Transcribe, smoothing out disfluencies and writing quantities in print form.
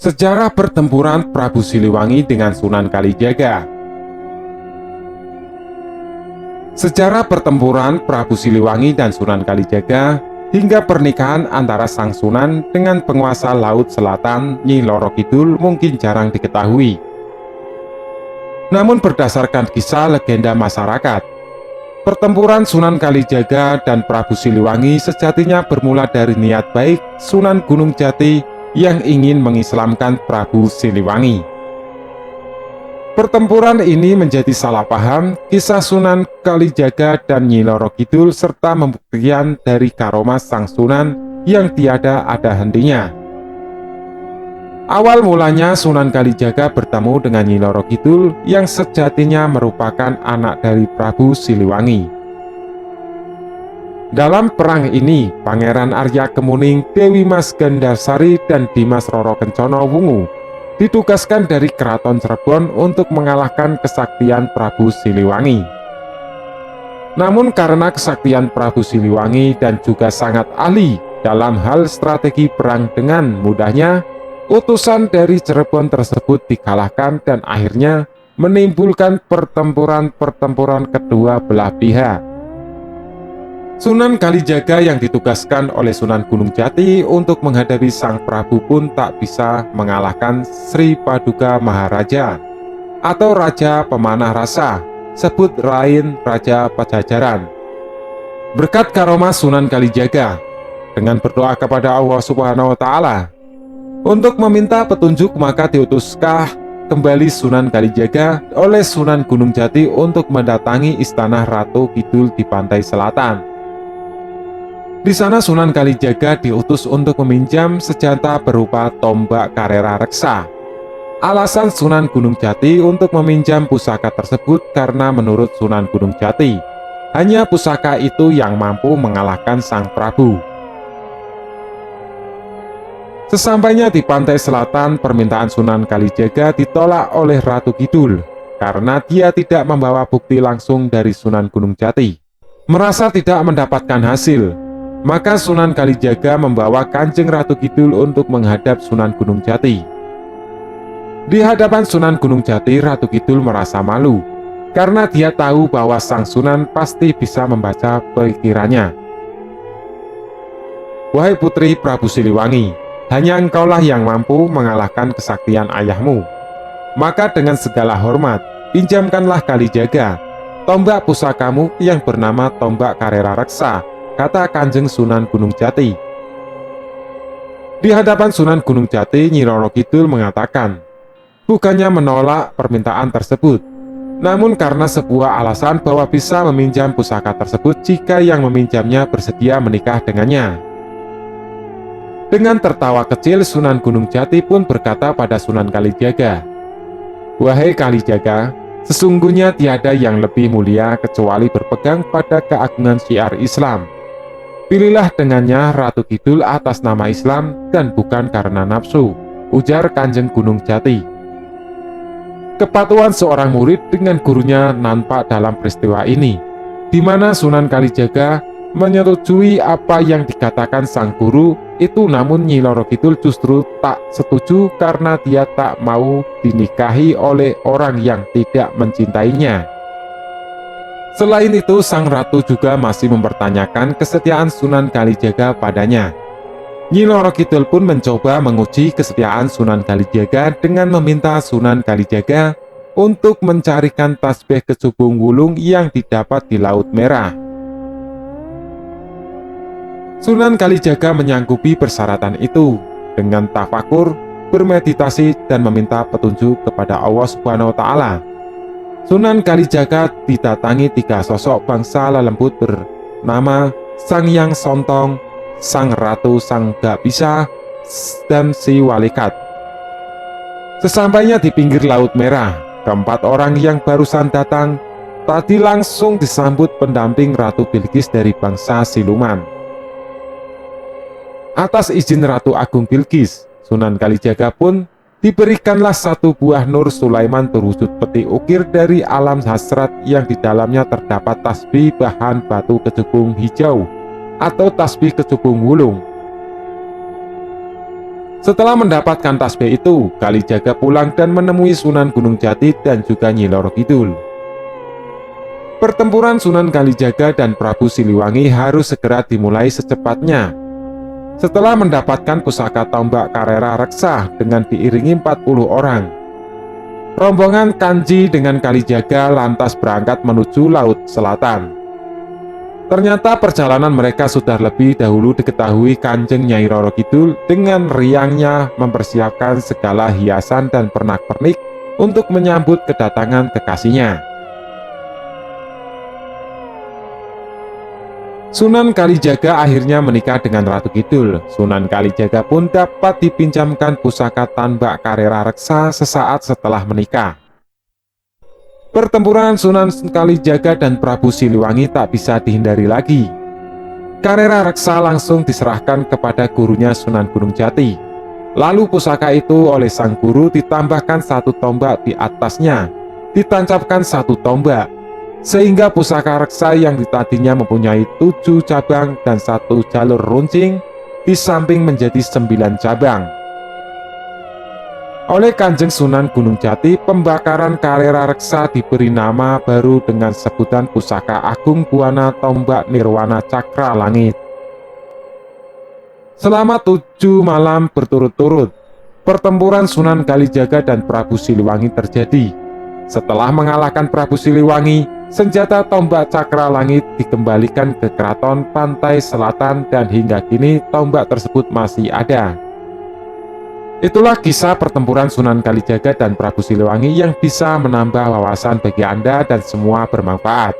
Sejarah pertempuran Prabu Siliwangi dengan Sunan Kalijaga. Sejarah pertempuran Prabu Siliwangi dan Sunan Kalijaga hingga pernikahan antara Sang Sunan dengan penguasa Laut Selatan Nyi Loro Kidul mungkin jarang diketahui. Namun berdasarkan kisah legenda masyarakat, pertempuran Sunan Kalijaga dan Prabu Siliwangi sejatinya bermula dari niat baik Sunan Gunung Jati yang ingin mengislamkan Prabu Siliwangi. Pertempuran ini menjadi salah paham kisah Sunan Kalijaga dan Nyi Loro Kidul serta pembuktian dari karomah Sang Sunan yang tiada ada hentinya. Awal mulanya Sunan Kalijaga bertemu dengan Nyi Loro Kidul yang sejatinya merupakan anak dari Prabu Siliwangi. Dalam perang ini, Pangeran Arya Kemuning, Dewi Mas Gandasari, dan Dimas Roro Kencono Wungu ditugaskan dari Keraton Cirebon untuk mengalahkan kesaktian Prabu Siliwangi. Namun karena kesaktian Prabu Siliwangi dan juga sangat ahli dalam hal strategi perang, dengan mudahnya utusan dari Cirebon tersebut dikalahkan dan akhirnya menimbulkan pertempuran kedua belah pihak. Sunan Kalijaga yang ditugaskan oleh Sunan Gunung Jati untuk menghadapi Sang Prabu pun tak bisa mengalahkan Sri Paduka Maharaja atau Raja Pemanah Rasa, sebut lain Raja Pajajaran. Berkat karomah Sunan Kalijaga, dengan berdoa kepada Allah Subhanahu wa Ta'ala untuk meminta petunjuk, maka diutuskah kembali Sunan Kalijaga oleh Sunan Gunung Jati untuk mendatangi istana Ratu Kidul di pantai selatan. Di sana Sunan Kalijaga diutus untuk meminjam senjata berupa tombak Karera Reksa. Alasan Sunan Gunung Jati untuk meminjam pusaka tersebut karena menurut Sunan Gunung Jati, hanya pusaka itu yang mampu mengalahkan Sang Prabu. Sesampainya di pantai selatan, permintaan Sunan Kalijaga ditolak oleh Ratu Kidul karena dia tidak membawa bukti langsung dari Sunan Gunung Jati. Merasa tidak mendapatkan hasil, maka Sunan Kalijaga membawa Kanjeng Ratu Kidul untuk menghadap Sunan Gunung Jati. Di hadapan Sunan Gunung Jati, Ratu Kidul merasa malu karena dia tahu bahwa Sang Sunan pasti bisa membaca pikirannya. "Wahai putri Prabu Siliwangi, hanya engkaulah yang mampu mengalahkan kesaktian ayahmu. Maka dengan segala hormat, pinjamkanlah Kalijaga tombak pusakamu yang bernama tombak Karera Reksa," kata Kanjeng Sunan Gunung Jati. Di hadapan Sunan Gunung Jati, Nyi Loro Kidul mengatakan bukannya menolak permintaan tersebut, namun karena sebuah alasan bahwa bisa meminjam pusaka tersebut jika yang meminjamnya bersedia menikah dengannya. Dengan tertawa kecil, Sunan Gunung Jati pun berkata pada Sunan Kalijaga, "Wahai Kalijaga, sesungguhnya tiada yang lebih mulia kecuali berpegang pada keagungan syiar Islam. Pilihlah dengannya Ratu Kidul atas nama Islam dan bukan karena nafsu," ujar Kanjeng Gunung Jati. Kepatuhan seorang murid dengan gurunya nampak dalam peristiwa ini, di mana Sunan Kalijaga menyetujui apa yang dikatakan sang guru itu, namun Nyi Loro Kidul justru tak setuju karena dia tak mau dinikahi oleh orang yang tidak mencintainya. Selain itu, Sang Ratu juga masih mempertanyakan kesetiaan Sunan Kalijaga padanya. Nyi Loro Kidul pun mencoba menguji kesetiaan Sunan Kalijaga dengan meminta Sunan Kalijaga untuk mencarikan tasbih kecubung wulung yang didapat di Laut Merah. Sunan Kalijaga menyanggupi persyaratan itu dengan tafakur, bermeditasi, dan meminta petunjuk kepada Allah Subhanahu wa Ta'ala. Sunan Kalijaga didatangi 3 sosok bangsa lelembut bernama Sang Hyang Sontong, Sang Ratu Sang Gak Bisa, dan Si Walikat. Sesampainya di pinggir Laut Merah, keempat orang yang barusan datang tadi langsung disambut pendamping Ratu Bilqis dari bangsa siluman. Atas izin Ratu Agung Bilqis, Sunan Kalijaga pun diberikanlah satu buah Nur Sulaiman berwujud peti ukir dari alam hasrat yang di dalamnya terdapat tasbih bahan batu kecubung hijau atau tasbih kecubung wulung. Setelah mendapatkan tasbih itu, Kalijaga pulang dan menemui Sunan Gunung Jati dan juga Nyi Roro Kidul. Pertempuran Sunan Kalijaga dan Prabu Siliwangi harus segera dimulai secepatnya. Setelah mendapatkan pusaka tombak Karera Reksa dengan diiringi 40 orang, rombongan Kanji dengan Kalijaga lantas berangkat menuju Laut Selatan. Ternyata perjalanan mereka sudah lebih dahulu diketahui Kanjeng Nyai Roro Kidul dengan riangnya mempersiapkan segala hiasan dan pernak-pernik untuk menyambut kedatangan kekasihnya. Sunan Kalijaga akhirnya menikah dengan Ratu Kidul. Sunan Kalijaga pun dapat dipinjamkan pusaka Tanbak Karera Reksa sesaat setelah menikah. Pertempuran Sunan Kalijaga dan Prabu Siliwangi tak bisa dihindari lagi. Karera Reksa langsung diserahkan kepada gurunya Sunan Gunung Jati. Lalu pusaka itu oleh sang guru ditambahkan satu tombak di atasnya, ditancapkan satu tombak, sehingga pusaka reksa yang tadinya mempunyai 7 cabang dan 1 jalur runcing di samping menjadi 9 cabang. Oleh Kanjeng Sunan Gunung Jati, pembakaran Karera Reksa diberi nama baru dengan sebutan Pusaka Agung Buana Tombak Nirwana Cakra Langit. Selama 7 malam berturut-turut, pertempuran Sunan Kalijaga dan Prabu Siliwangi terjadi. Setelah mengalahkan Prabu Siliwangi, senjata tombak Cakra Langit dikembalikan ke Keraton Pantai Selatan dan hingga kini tombak tersebut masih ada. Itulah kisah pertempuran Sunan Kalijaga dan Prabu Siliwangi yang bisa menambah wawasan bagi Anda dan semua bermanfaat.